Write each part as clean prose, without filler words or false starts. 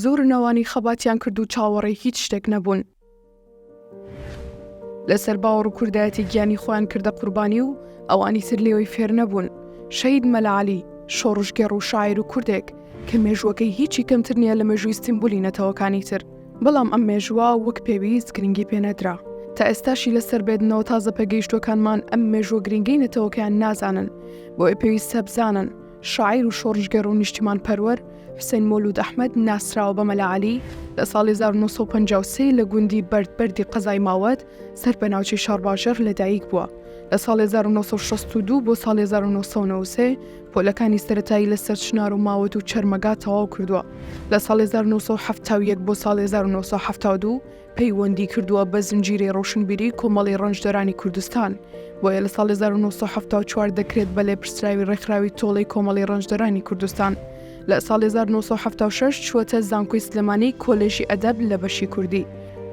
زۆر نەوانی خەباتیان کرد و چاوەڕێی هیچ شتێک نەبوون. لەسەر باوەڕ و کوردایەتی گیانی خۆیان کردە قوربانی و ئەوانی تر لێوەی فێر نەبوون. شەید مەلعەلی شۆڕژگەڕ و شاعیر و کوردێک کە مێژوەکەی هیچی کەمتر نییە لە مێژووی ستیمبولی نەتەوەکانی تر، بەڵام ئەم مێژووە وەک پێویست گرنگی پێنەدرا. تا ئێستاشی لەسەر بێدنەوە تازە پێگەیشتوەکانمان ئەم مێژووە گرنگی نەتەوەکەیان نازانن، بۆیە پێویستە بزانن شاعیر و شۆڕژگەڕ و نیشتیمان پەروەر حوسێن مەولود ئەحمەد ناسراوە بە مەلعەلی لە ساڵی 1953 لە گوندی بەردی قەزای ماوەت سەر بەناوچەی شارباژەر لەدایک بووە. لە ساڵی 1962 بۆ ساڵی 1993 پۆلەکانی سەرەتایی لەسەر چنار و ماوەت و چەرمەگا تەواو کردووە. لە ساڵی 1971 بۆ ساڵی 1972 پەیوەندی کردووە بە زنجیرەی ڕۆشنبیری کۆمەڵی ڕەنجدەرانی کوردستان، بۆیە لە ساڵی 1974 دەکرێت بە لێپرسراوی ڕێکخراوی تۆڵەی کۆمەڵی ڕەنجدەرانی کوردستان. لە ساڵی 1976 چووەتە زانکۆی سلێمانی کۆلێژی ئەدەب لە بەشی کوردی،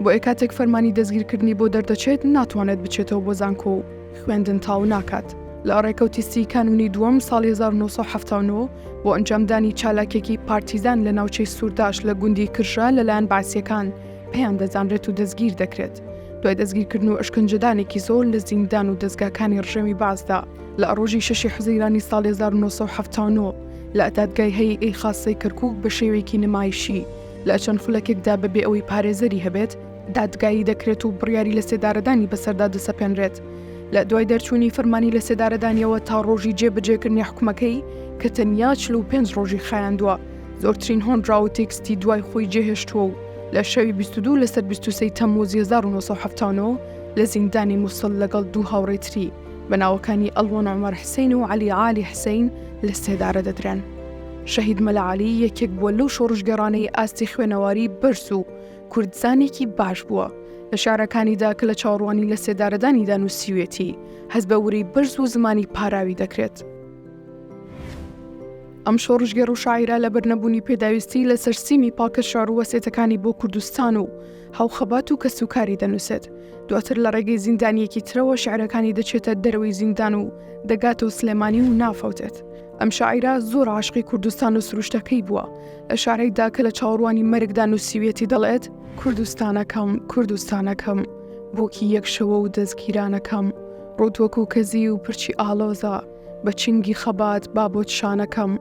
بۆ کاتێک فەرمانی دەستگیرکردنی بۆ دەردەچێت ناتوانێت بچێتەوە بۆ زانکۆ و خوێندن تاو ناکات. لە ڕێکەوتی سی کانونی دووەم ساڵی 1979 بۆ ئەنجامدانی چالاکێکی پارتیزان لە ناوچەی سوورداش لە گوندی کرشە لەلایەن باسیەکان پێیان دەزانرێت و دەستگیر دەکرێت. دوای دەستگیرکردن و ئەشکەنجەدانێکی زۆر لە زیندان و دەستگاکانی ڕژێمی بازدا لە ڕۆژی 6 حزیرانی ساڵی 1979 لە دادگای هەیئەی خاسەی کەرکووک بە شێوەیەکی نمایشی لە چەند خولەکێکدا بەبێ ئەوەی پارێزەری هەبێت دادگایی دەکرێت و بڕیاری لە سێدارەدانی بەسەردا دەسەپێنرێت. لە دوای دەرچوونی فەرمانی لە سێدارەدانیەوە تا ڕۆژی جێبەجێکردنی حکومەکەی کە تەنیا 45 ڕۆژی خایاندووە، زۆرترین هۆنراوە و تێکستی دوای خۆی جێهێشتووە و لە شەوی 22 لەسەر 23 تەمموزی 1970 لە زیندانی مووسڵ لەگەڵ دوو هاوڕێی تری بەناوەکانی ئەڵوان عومەر حسین و عەلی عالی حسین لە سێدارە دەدرێن. شەهید مەلعەلی یەکێک بووە لەو شۆڕژگەڕانەی ئاستی خوێنەواری بەرز و کوردزانێکی باش بووە. لە شارەکانیدا کە لە چاوەڕوانی لە سێدارەدانیدا نووسیوێتی هەست بە وری بەرز و زمانی پاراوی دەکرێت. ئەم شۆڕژگەڕ و شاعیرە لە بەرنەبوونی پێداویستی لەسەر سیمی پاکە شار و وەسێتەکانی بۆ کوردستان و هاوخەبات و کەسوکاری دەنووسێت. دواتر لە ڕێگەی زیندانیەکی ترەوە شعرەکانی دەچێتە دەرەوەی زیندان و دەگاتەوە سلێمانی و نافەوتێت. ئەم شاعیرە زۆر عاشقی کوردستان و سروشتەکەی بووە. لە شارێکدا کە لە چاوەڕوانی مەرگدا نووسیوێتی دەڵێت کوردستانەکەم کوردستانەکەم بۆکی یەک شەوە و دەستگیرانەکەم ڕۆتوەکو کەزی و پرچی ئاڵۆزە بە چنگی خەبات بابۆت شانەکەم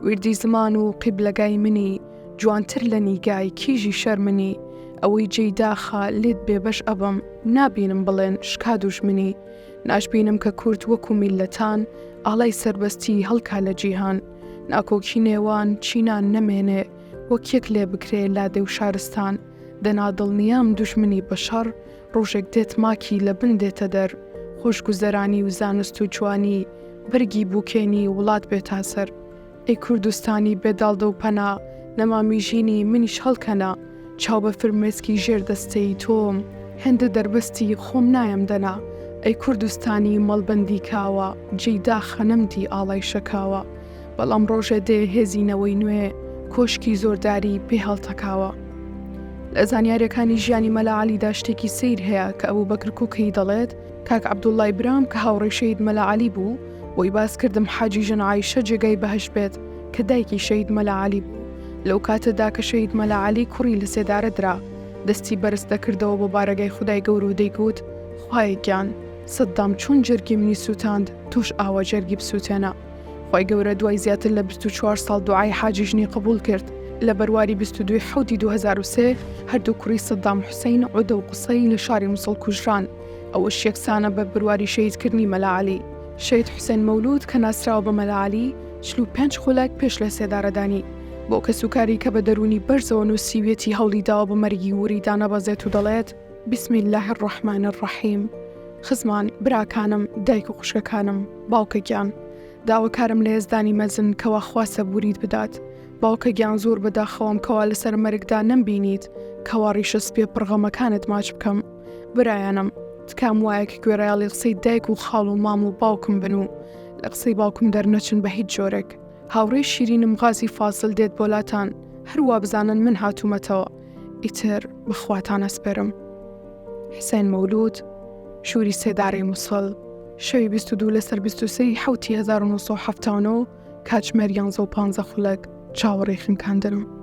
وردی زمان و قیبلەگای منی جوانتر لە نیگای کیژی شەرمنی ئەوەی جێیداخە لێت بێبەش ئەبم نابینم بڵێن شکا دوژمنی ناشبینم کە کورد وەکو میلەتان ئاڵای سربەستی هەڵکا لە جیهان ناکۆکی نێوان چینان نەمێنێ وەک یەک لێ بکرێ لادێ و شارستان دەنادڵنیام دوژمنی بەشەڕ ڕۆژێک دێت ماکی لە بن دێتە دەر خۆشگوزەرانی و زانست و جوانی بەرگی بووکێنی وڵات بێتە سەر ئەی کوردستانی بێداڵدە و پەنا نەمامیژینی منیش هەڵکەنا چاو بە فرمێسکی ژێر دەستەی تۆم هێندە دەربەستی خۆم نایم دەنا ئەی کوردستانی مەڵبەندی کاوە جێیدا خەنەمدی ئاڵای شەکاوە بەڵام ڕۆژێ دێ هێزینەوەی نوێ کۆشکی زۆرداری پێ هەڵتەکاوە. لە زانیاریەکانی ژیانی مەلعەلیدا شتێکی سیر هەیە کە ئەبوو بەکر کوکەی دەڵێت کاک عەبدوڵڵای برام کە هاوڕێی شەهید مەلعەلی بوو بۆی باس کردم حاجی ژن عایشە جێگای بەهەش بێت کە دایکی شەهید مەلعەلی بوو. لەو کاتەدا کە شەهید مەلعەلی کوڕی لە سێدارە درا دەستی بەرز دەکردەوە بۆ بارەگای خودای گەورە و دەیگوت خوای گیان سەددام چۆن جەرگی منی سووتاند توش ئاوا جەرگی بسووتێنە. خوای گەورە دوای زیاتر لە 24 ساڵ دوعای حاجی ژنی قبول کرد. لە بەرواری 22 حوتی 2003 هەردوو کوڕی سەددام حوسەین عودە و قسەی لە شاری مووسڵ کوژران. ئەوەش یەکسانە بە بڕواری شەهیدکردنی مەلعەلی. شەهید حوسێن مەولود کە ناسراوە بە مەلعەلی 45 خولەک پێش لە سێدارەدانی بۆ کەسوکاری کە بە دەرونی بەرزەوە نووسیوێتی هەوڵی داوە بە مەرگی وری دانەبەزێت و دەڵێت بسم الله الرحمن الرحیم. خزمان براکانم دایک و خوشکەکانم باوکە گیان داواکارم لە هێزدانی مەزن کەوا خواسە بوریت بدات. باوکە گیان زۆر بەداخەوەم کەوا لەسەر مەرگدا نەمبینیت کەوا ڕیشە سپێ پڕغەمەکانت ماچ بکەم. برایانم تکام وایەکە گوێڕایاڵی قسەی دایک و خاڵ و مام و باوکم بن و لە قسەی باوکم دەرنەچن بە هیچ جۆرێک. هاوڕێی شیرینم غازی فاسڵ دێت بۆلاتان هەروە بزانن من هاتوومەتەوە ئیتر بخواتان ئەسپێرم. حوسێن مەولود شووری سێدارەی مووسڵ شەوی 22 لەسەر 23 حوتی 1970 کاتژمێر 11:15 خولەک چاوەڕێی خنکاندنم.